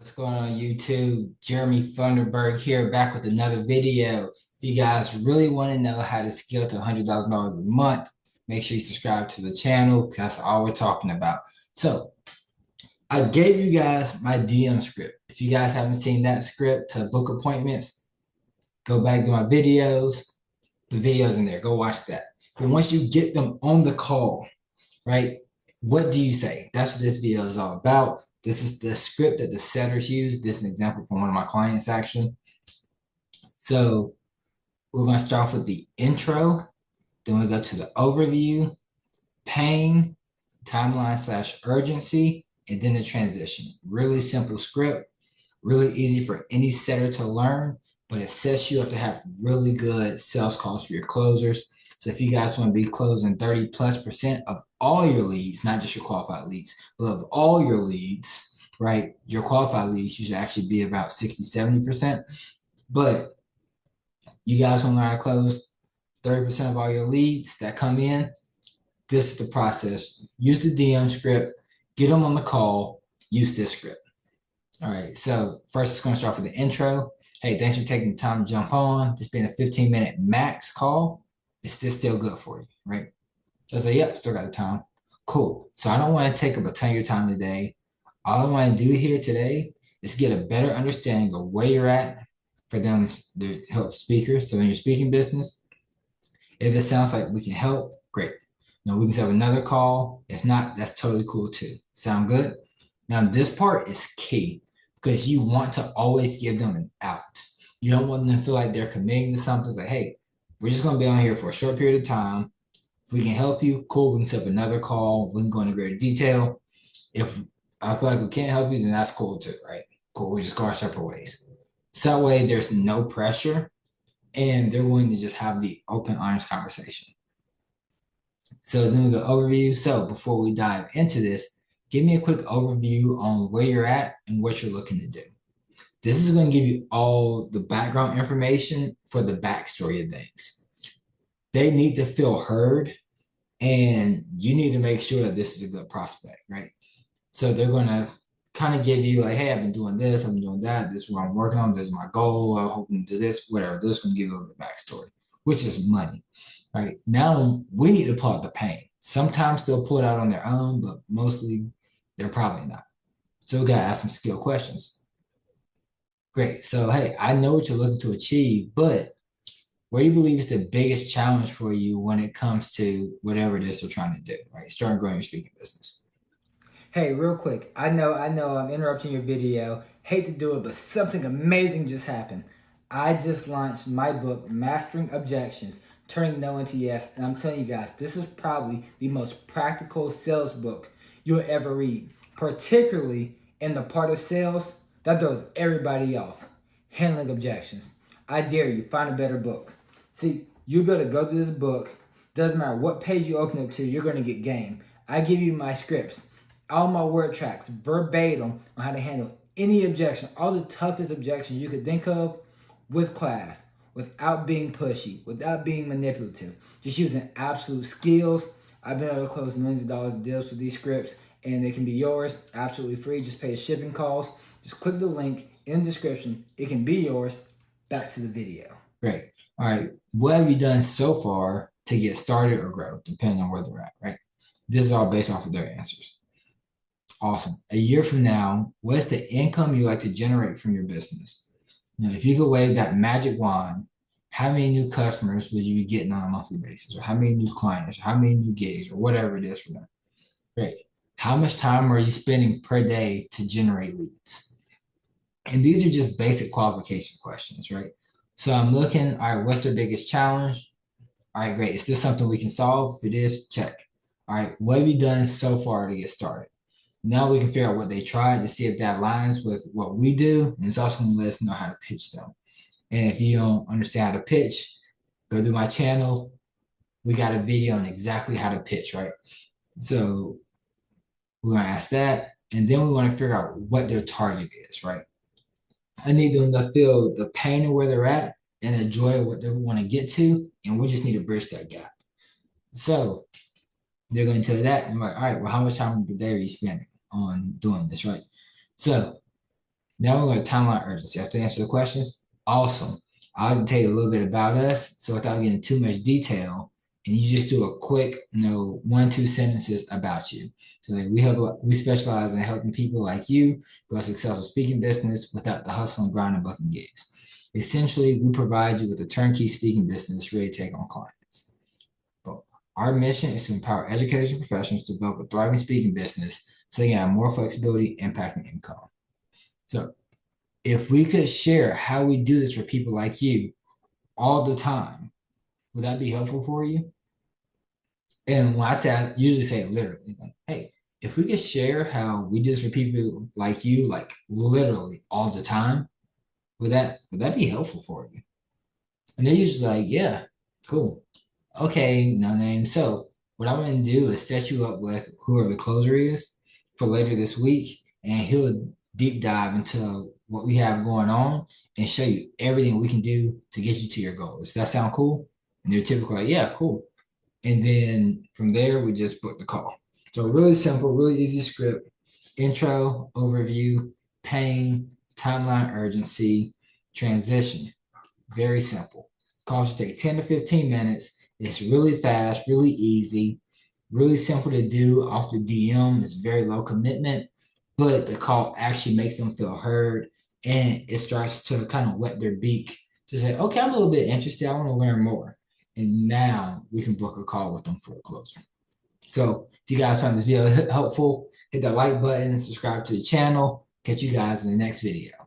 What's going on YouTube? Jeremy Funderburg here, back with another video. If you guys really want to know how to scale to $100,000 a month, make sure you subscribe to the channel because that's all we're talking about. So I gave you guys my DM script. If you guys haven't seen that script to book appointments, go back to my videos. The video's in there. Go watch that. But once you get them on the call, right? What do you say? That's what this video is all about. This is the script that the setters use. This is an example from one of my clients, actually. So we're going to start off with the intro. Then we go to the overview, pain, timeline / urgency, and then the transition. Really simple script, really easy for any setter to learn, but it sets you up to have really good sales calls for your closers. So if you guys want to be closing 30+% of all your leads, not just your qualified leads, but of all your leads, right? Your qualified leads, you should actually be about 60-70%. But you guys want to learn how to close 30% of all your leads that come in. This is the process. Use the DM script, get them on the call, use this script. All right, so first it's going to start with the intro. Hey, thanks for taking the time to jump on. This being a 15-minute max call. Is this still good for you, right? So I say, yep, still got the time. Cool. So I don't want to take up a ton of your time today. All I want to do here today is get a better understanding of where you're at for them to help speakers. So in your speaking business, if it sounds like we can help, great. Now we can set up another call. If not, that's totally cool too. Sound good? Now this part is key because you want to always give them an out. You don't want them to feel like they're committing to something. It's like, hey, we're just going to be on here for a short period of time. If we can help you, cool, we can set up another call. We can go into greater detail. If I feel like we can't help you, then that's cool too, right? Cool, we just go our separate ways. So that way there's no pressure and they're willing to just have the open, honest conversation. So then we go overview. So before we dive into this, give me a quick overview on where you're at and what you're looking to do. This is going to give you all the background information for the backstory of things. They need to feel heard, and you need to make sure that this is a good prospect, right? So they're going to kind of give you like, hey, I've been doing this, I've been doing that, this is what I'm working on, this is my goal, I'm hoping to do this, whatever. This is going to give you a little bit of backstory, which is money, right? Now we need to pull out the pain. Sometimes they'll pull it out on their own, but mostly they're probably not. So we got to ask them skill questions. Great. So, hey, I know what you're looking to achieve, but what do you believe is the biggest challenge for you when it comes to whatever it is you're trying to do, right? Starting growing your speaking business. Hey, real quick, I know I'm interrupting your video. Hate to do it, but something amazing just happened. I just launched my book, Mastering Objections, Turning No into Yes, and I'm telling you guys, this is probably the most practical sales book you'll ever read, particularly in the part of sales that throws everybody off, handling objections. I dare you, find a better book. See, you'll be able to go through this book. Doesn't matter what page you open up to, you're going to get game. I give you my scripts, all my word tracks, verbatim on how to handle any objection, all the toughest objections you could think of with class, without being pushy, without being manipulative, just using absolute skills. I've been able to close millions of dollars of deals with these scripts, and they can be yours absolutely free. Just pay shipping costs. Just click the link in the description. It can be yours. Back to the video. Great. All right. What have you done so far to get started or grow, depending on where they're at, right? This is all based off of their answers. Awesome. A year from now, what's the income you like to generate from your business? Now, if you could wave that magic wand, how many new customers would you be getting on a monthly basis? Or how many new clients? Or how many new gigs? Or whatever it is for them? Great. How much time are you spending per day to generate leads? And these are just basic qualification questions, right? So I'm looking, all right, what's their biggest challenge? All right, great. Is this something we can solve? If it is, check. All right, what have you done so far to get started? Now we can figure out what they tried to see if that aligns with what we do. And it's also going to let us know how to pitch them. And if you don't understand how to pitch, go to my channel. We got a video on exactly how to pitch, right? So we're going to ask that. And then we want to figure out what their target is, right? I need them to feel the pain of where they're at and the joy of what they want to get to. And we just need to bridge that gap. So they're going to tell you that. And I'm like, all right, well, how much time per day are you spending on doing this, right? So Now we're going to timeline urgency. After answer the questions, awesome. I'll tell you a little bit about us. So without getting too much detail, and you just do a quick, 1-2 sentences about you. So like we specialize in helping people like you grow a successful speaking business without the hustle and grind of booking gigs. Essentially, we provide you with a turnkey speaking business ready to take on clients. But our mission is to empower educators and professionals to develop a thriving speaking business so they can have more flexibility, impact, and income. So if we could share how we do this for people like you all the time, would that be helpful for you? And when I usually say it literally, like, hey, if we could share how we do this for people like you, like literally all the time, would that be helpful for you? And they're usually like, yeah, cool. Okay, no name. So what I'm going to do is set you up with whoever the closer is for later this week, and he'll deep dive into what we have going on and show you everything we can do to get you to your goals. Does that sound cool? And they're typically like, yeah, cool. And then from there, we just book the call. So really simple, really easy script. Intro, overview, pain, timeline urgency, transition. Very simple. Call should take 10 to 15 minutes. It's really fast, really easy, really simple to do off the DM. It's very low commitment, but the call actually makes them feel heard, and it starts to kind of wet their beak to say, okay, I'm a little bit interested. I want to learn more. And now we can book a call with them for a closer. So if you guys found this video helpful, hit that like button and subscribe to the channel. Catch you guys in the next video.